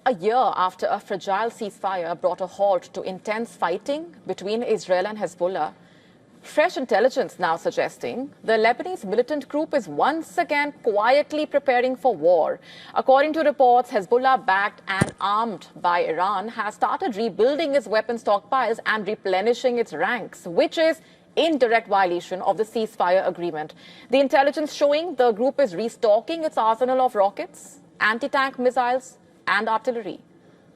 A year after a fragile ceasefire brought a halt to intense fighting between Israel and Hezbollah, fresh intelligence now suggesting the Lebanese militant group is once again quietly preparing for war. According to reports, Hezbollah, backed and armed by Iran, has started rebuilding its weapon stockpiles and replenishing its ranks, which is in direct violation of the ceasefire agreement. The intelligence showing the group is restocking its arsenal of rockets, anti-tank missiles, and artillery.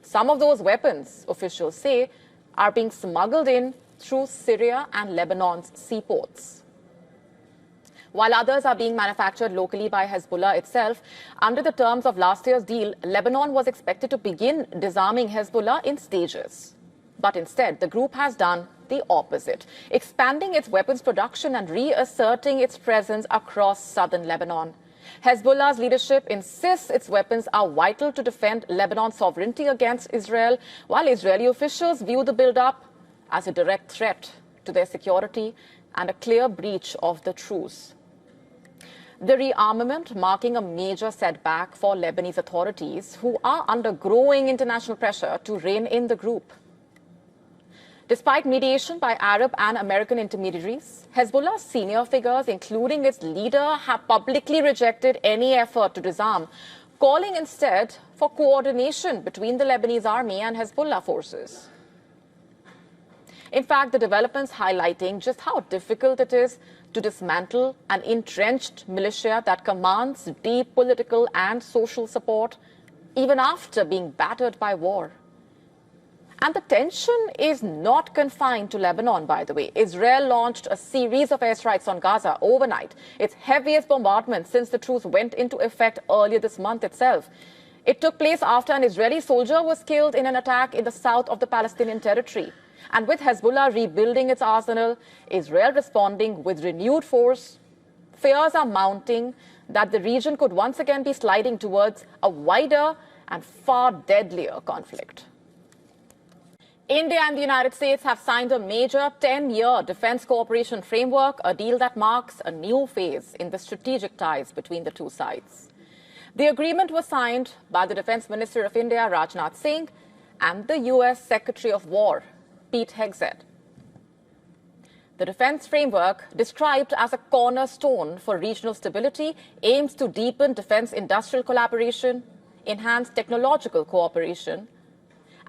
Some of those weapons, officials say, are being smuggled in through Syria and Lebanon's seaports, while others are being manufactured locally by Hezbollah itself. Under the terms of last year's deal, Lebanon was expected to begin disarming Hezbollah in stages. But instead, the group has done the opposite, expanding its weapons production and reasserting its presence across southern Lebanon. Hezbollah's leadership insists its weapons are vital to defend Lebanon's sovereignty against Israel, while Israeli officials view the build-up as a direct threat to their security and a clear breach of the truce. The rearmament marking a major setback for Lebanese authorities, who are under growing international pressure to rein in the group. Despite mediation by Arab and American intermediaries, Hezbollah's senior figures, including its leader, have publicly rejected any effort to disarm, calling instead for coordination between the Lebanese army and Hezbollah forces. In fact, the developments highlighting just how difficult it is to dismantle an entrenched militia that commands deep political and social support, even after being battered by war. And the tension is not confined to Lebanon, by the way. Israel launched a series of airstrikes on Gaza overnight, its heaviest bombardment since the truce went into effect earlier this month itself. It took place after an Israeli soldier was killed in an attack in the south of the Palestinian territory. And with Hezbollah rebuilding its arsenal, Israel responding with renewed force, fears are mounting that the region could once again be sliding towards a wider and far deadlier conflict. India and the United States have signed a major 10-year defense cooperation framework, a deal that marks a new phase in the strategic ties between the two sides. The agreement was signed by the Defense Minister of India, Rajnath Singh, and the U.S. Secretary of War, Pete Hegseth. The defense framework, described as a cornerstone for regional stability, aims to deepen defense industrial collaboration, enhance technological cooperation,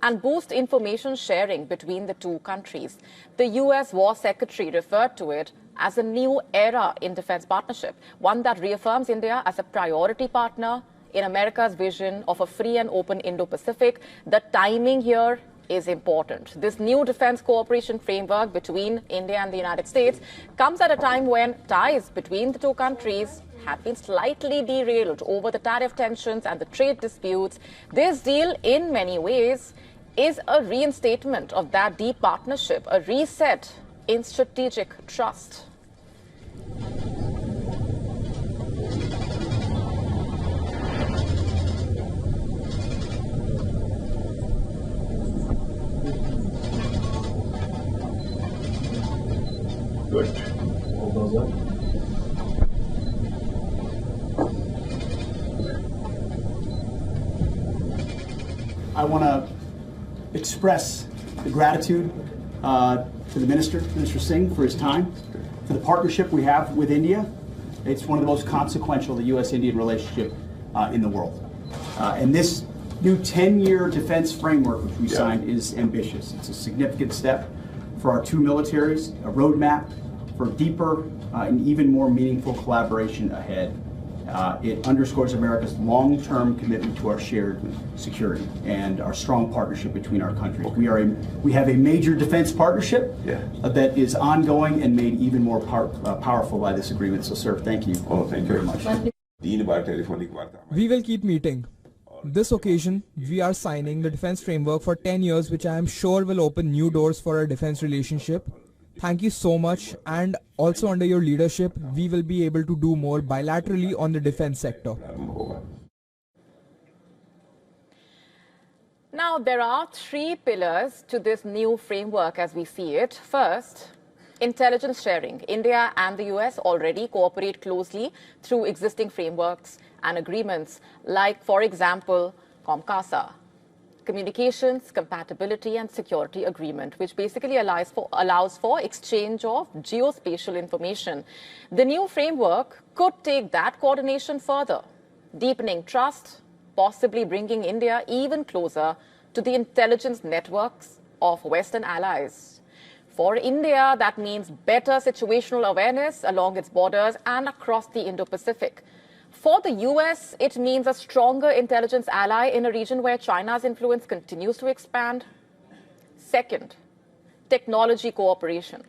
and boost information sharing between the two countries. The U.S. War Secretary referred to it as a new era in defense partnership, one that reaffirms India as a priority partner in America's vision of a free and open Indo-Pacific. The timing here is important. This new defense cooperation framework between India and the United States comes at a time when ties between the two countries have been slightly derailed over the tariff tensions and the trade disputes. This deal, in many ways, is a reinstatement of that deep partnership, a reset in strategic trust. Good. All those up. I want to express the gratitude to the Minister Singh, for his time, for the partnership we have with India. It's one of the most consequential, the U.S.-Indian relationship in the world. And this new 10-year defense framework, which we signed, is ambitious. It's a significant step for our two militaries, a roadmap for deeper and even more meaningful collaboration ahead. It underscores America's long-term commitment to our shared security and our strong partnership between our countries. We have a major defense partnership that is ongoing and made even more powerful by this agreement. So, sir, thank you. Oh, thank you very much. We will keep meeting. This occasion, we are signing the defense framework for 10 years, which I am sure will open new doors for our defense relationship. Thank you so much, and also under your leadership, we will be able to do more bilaterally on the defense sector. Now, there are three pillars to this new framework as we see it. First, intelligence sharing. India and the US already cooperate closely through existing frameworks and agreements like, for example, COMCASA. Communications, Compatibility and Security Agreement, which basically allows for exchange of geospatial information. The new framework could take that coordination further, deepening trust, possibly bringing India even closer to the intelligence networks of Western allies. For India, that means better situational awareness along its borders and across the Indo-Pacific. For the US, it means a stronger intelligence ally in a region where China's influence continues to expand. Second, technology cooperation.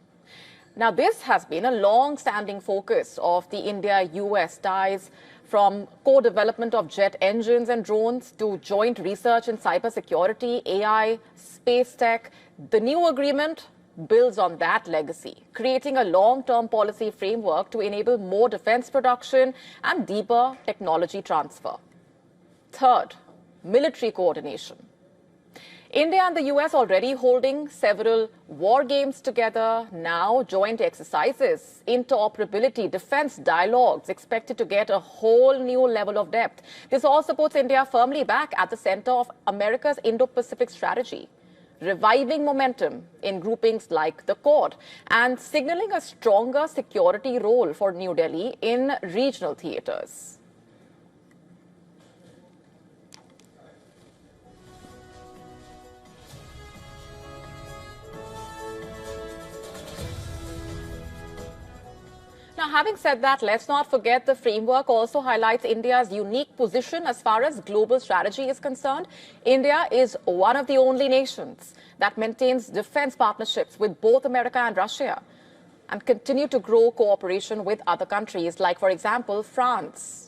Now, this has been a long-standing focus of the India-US ties, from co-development of jet engines and drones to joint research in cybersecurity, AI, space tech. The new agreement builds on that legacy, creating a long-term policy framework to enable more defense production and deeper technology transfer. Third, military coordination. India and the US already holding several war games together, now joint exercises, interoperability, defense dialogues expected to get a whole new level of depth. This also puts India firmly back at the center of America's Indo-Pacific strategy, reviving momentum in groupings like the Quad and signaling a stronger security role for New Delhi in regional theaters. Now, having said that, let's not forget the framework also highlights India's unique position as far as global strategy is concerned. India is one of the only nations that maintains defense partnerships with both America and Russia and continue to grow cooperation with other countries, like, for example, France.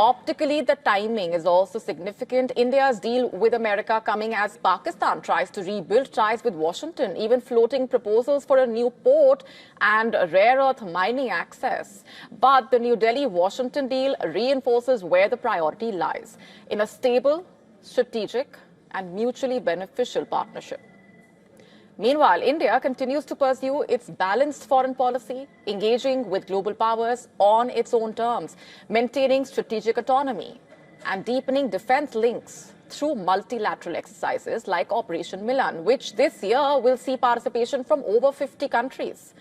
Optically, the timing is also significant. India's deal with America coming as Pakistan tries to rebuild ties with Washington, even floating proposals for a new port and rare earth mining access. But the New Delhi-Washington deal reinforces where the priority lies, in a stable, strategic, and mutually beneficial partnership. Meanwhile, India continues to pursue its balanced foreign policy, engaging with global powers on its own terms, maintaining strategic autonomy, and deepening defense links through multilateral exercises like Operation Milan, which this year will see participation from over 50 countries,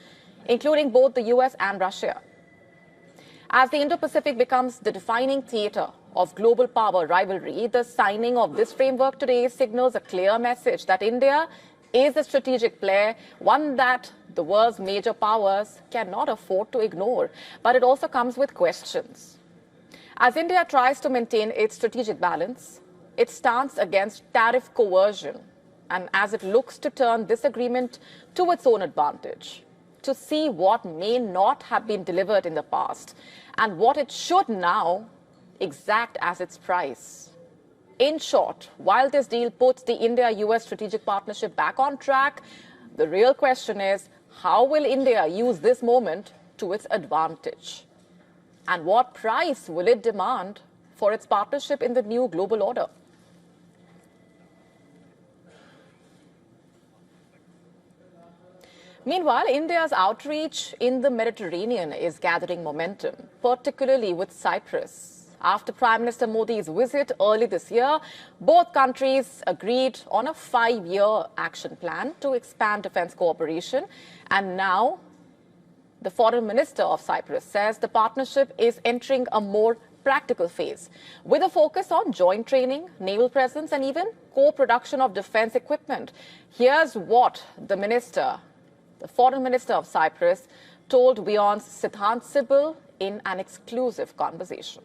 including both the US and Russia. As the Indo-Pacific becomes the defining theater of global power rivalry, the signing of this framework today signals a clear message that India is a strategic player, one that the world's major powers cannot afford to ignore. But it also comes with questions. As India tries to maintain its strategic balance, its stance against tariff coercion, and as it looks to turn this agreement to its own advantage, to see what may not have been delivered in the past and what it should now exact as its price. In short, while this deal puts the India-US strategic partnership back on track, the real question is, how will India use this moment to its advantage? And what price will it demand for its partnership in the new global order? Meanwhile, India's outreach in the Mediterranean is gathering momentum, particularly with Cyprus. After Prime Minister Modi's visit early this year, both countries agreed on a 5-year action plan to expand defense cooperation. And now, the Foreign Minister of Cyprus says the partnership is entering a more practical phase, with a focus on joint training, naval presence, and even co-production of defense equipment. Here's what the Foreign Minister of Cyprus, told WION's Sidhant Sibil in an exclusive conversation.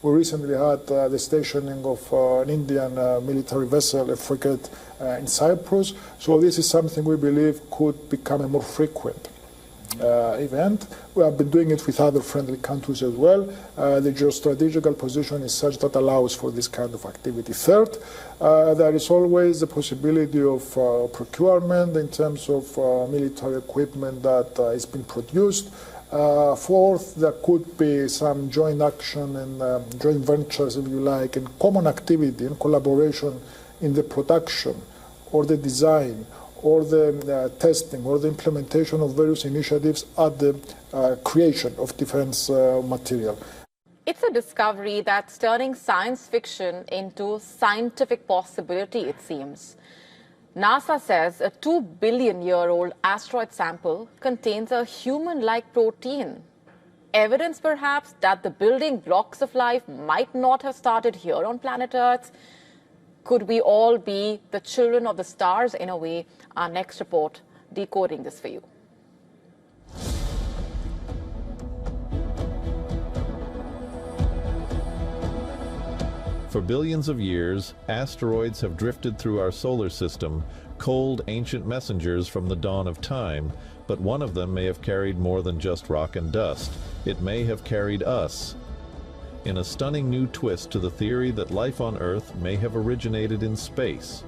We recently had the stationing of an Indian military vessel, a frigate, in Cyprus. So this is something we believe could become a more frequent event. We have been doing it with other friendly countries as well. The geostrategical position is such that allows for this kind of activity. Third, there is always the possibility of procurement in terms of military equipment that is being produced. Fourth, there could be some joint action and joint ventures, if you like, and common activity and collaboration in the production or the design or the testing or the implementation of various initiatives at the creation of defense material. It's a discovery that's turning science fiction into scientific possibility, it seems. NASA says a 2 billion-year-old asteroid sample contains a human-like protein. Evidence, perhaps, that the building blocks of life might not have started here on planet Earth. Could we all be the children of the stars in a way? Our next report decoding this for you. For billions of years, asteroids have drifted through our solar system, cold ancient messengers from the dawn of time, but one of them may have carried more than just rock and dust. It may have carried us. In a stunning new twist to the theory that life on Earth may have originated in space,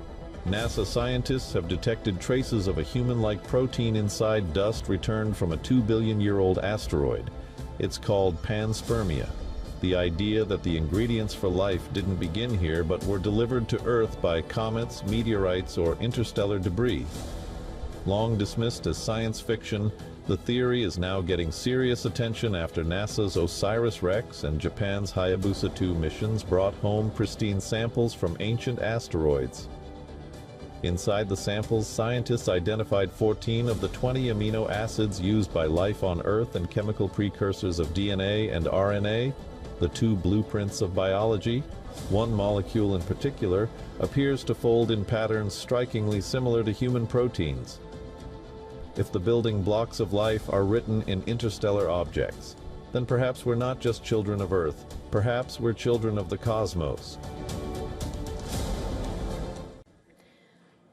NASA scientists have detected traces of a human-like protein inside dust returned from a 2 billion-year-old asteroid. It's called panspermia, the idea that the ingredients for life didn't begin here but were delivered to Earth by comets, meteorites, or interstellar debris. Long dismissed as science fiction, the theory is now getting serious attention after NASA's OSIRIS-REx and Japan's Hayabusa 2 missions brought home pristine samples from ancient asteroids. Inside the samples, scientists identified 14 of the 20 amino acids used by life on Earth and chemical precursors of DNA and RNA, the two blueprints of biology. One molecule in particular appears to fold in patterns strikingly similar to human proteins. If the building blocks of life are written in interstellar objects, then perhaps we're not just children of Earth. Perhaps we're children of the cosmos.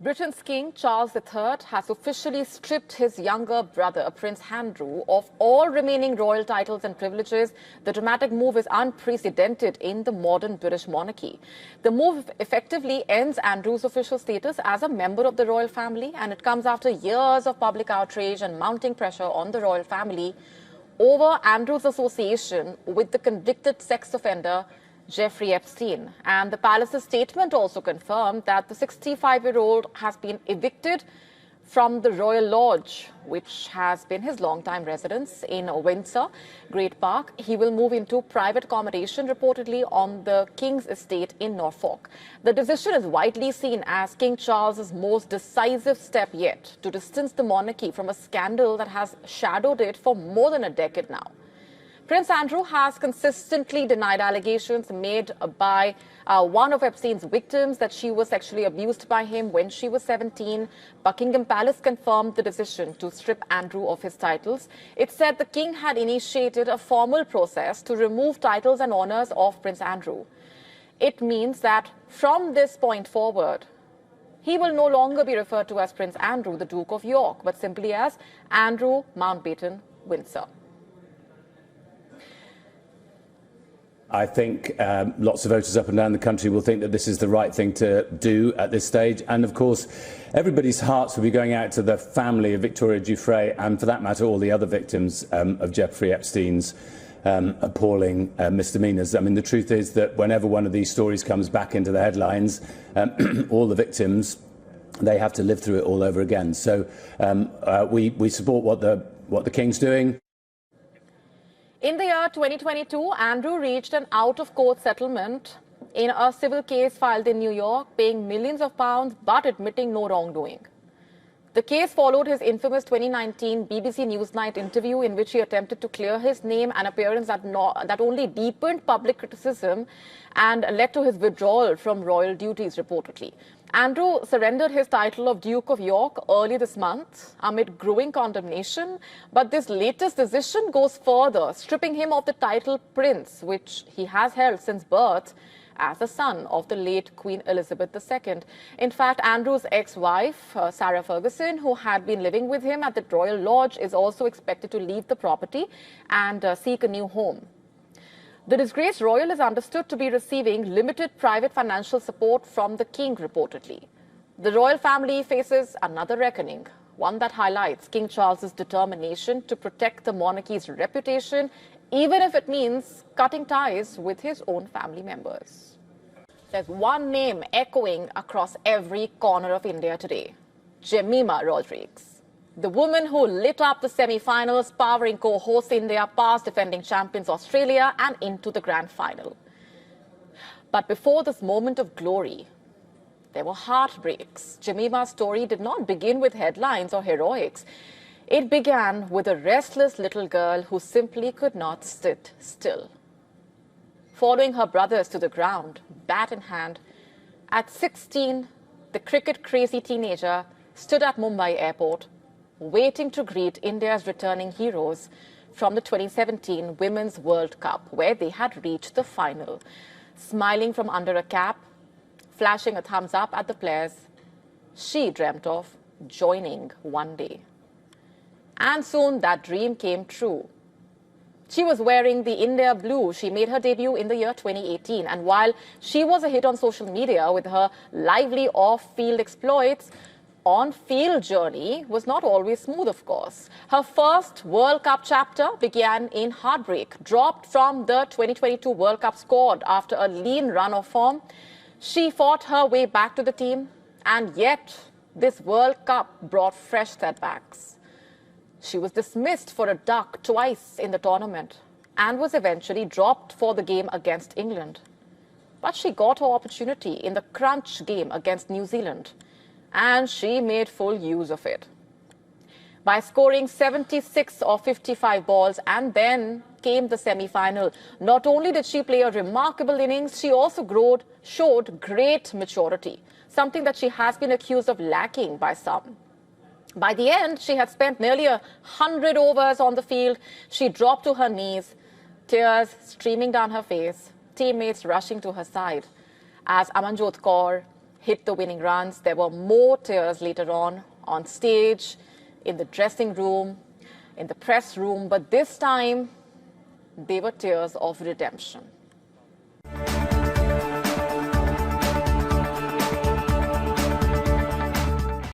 Britain's King Charles III has officially stripped his younger brother, Prince Andrew, of all remaining royal titles and privileges. The dramatic move is unprecedented in the modern British monarchy. The move effectively ends Andrew's official status as a member of the royal family, and it comes after years of public outrage and mounting pressure on the royal family over Andrew's association with the convicted sex offender Jeffrey Epstein. And the palace's statement also confirmed that the 65-year-old has been evicted from the Royal Lodge, which has been his longtime residence in Windsor, Great Park. He will move into private accommodation, reportedly on the King's estate in Norfolk. The decision is widely seen as King Charles's most decisive step yet to distance the monarchy from a scandal that has shadowed it for more than a decade now. Prince Andrew has consistently denied allegations made by one of Epstein's victims that she was sexually abused by him when she was 17. Buckingham Palace confirmed the decision to strip Andrew of his titles. It said the king had initiated a formal process to remove titles and honours of Prince Andrew. It means that from this point forward, he will no longer be referred to as Prince Andrew, the Duke of York, but simply as Andrew Mountbatten Windsor. I think lots of voters up and down the country will think that this is the right thing to do at this stage. And of course, everybody's hearts will be going out to the family of Victoria Giuffre and, for that matter, all the other victims of Jeffrey Epstein's appalling misdemeanours. I mean, the truth is that whenever one of these stories comes back into the headlines, all the victims, they have to live through it all over again. So we support what the King's doing. In the year 2022, Andrew reached an out-of-court settlement in a civil case filed in New York, paying millions of pounds but admitting no wrongdoing. The case followed his infamous 2019 BBC Newsnight interview in which he attempted to clear his name, an appearance that only deepened public criticism and led to his withdrawal from royal duties, reportedly. Andrew surrendered his title of Duke of York early this month amid growing condemnation, but this latest decision goes further, stripping him of the title Prince, which he has held since birth as the son of the late Queen Elizabeth II. In fact, Andrew's ex-wife, Sarah Ferguson, who had been living with him at the Royal Lodge, is also expected to leave the property and seek a new home. The disgraced royal is understood to be receiving limited private financial support from the king, reportedly. The royal family faces another reckoning, one that highlights King Charles's determination to protect the monarchy's reputation, even if it means cutting ties with his own family members. There's one name echoing across every corner of India today: Jemima Rodrigues. The woman who lit up the semi-finals, powering co-host India past defending champions Australia and into the grand final. But before this moment of glory, there were heartbreaks. Jemima's story did not begin with headlines or heroics. It began with a restless little girl who simply could not sit still. Following her brothers to the ground, bat in hand, at 16, the cricket-crazy teenager stood at Mumbai airport, waiting to greet India's returning heroes from the 2017 Women's World Cup, where they had reached the final. Smiling from under a cap, flashing a thumbs up at the players, she dreamt of joining one day. And soon that dream came true. She was wearing the India blue. She made her debut in the year 2018. And while she was a hit on social media with her lively off-field exploits, on-field journey was not always smooth, of course. Her first World Cup chapter began in heartbreak. Dropped from the 2022 World Cup squad after a lean run of form, she fought her way back to the team. And yet, this World Cup brought fresh setbacks. She was dismissed for a duck twice in the tournament and was eventually dropped for the game against England. But she got her opportunity in the crunch game against New Zealand, and she made full use of it. By scoring 76 of 55 balls, and then came the semi-final. Not only did she play a remarkable innings, she also showed great maturity, something that she has been accused of lacking by some. By the end, she had spent nearly 100 overs on the field. She dropped to her knees, tears streaming down her face, teammates rushing to her side. As Amanjot Kaur hit the winning runs, there were more tears later on stage, in the dressing room, in the press room, but this time they were tears of redemption.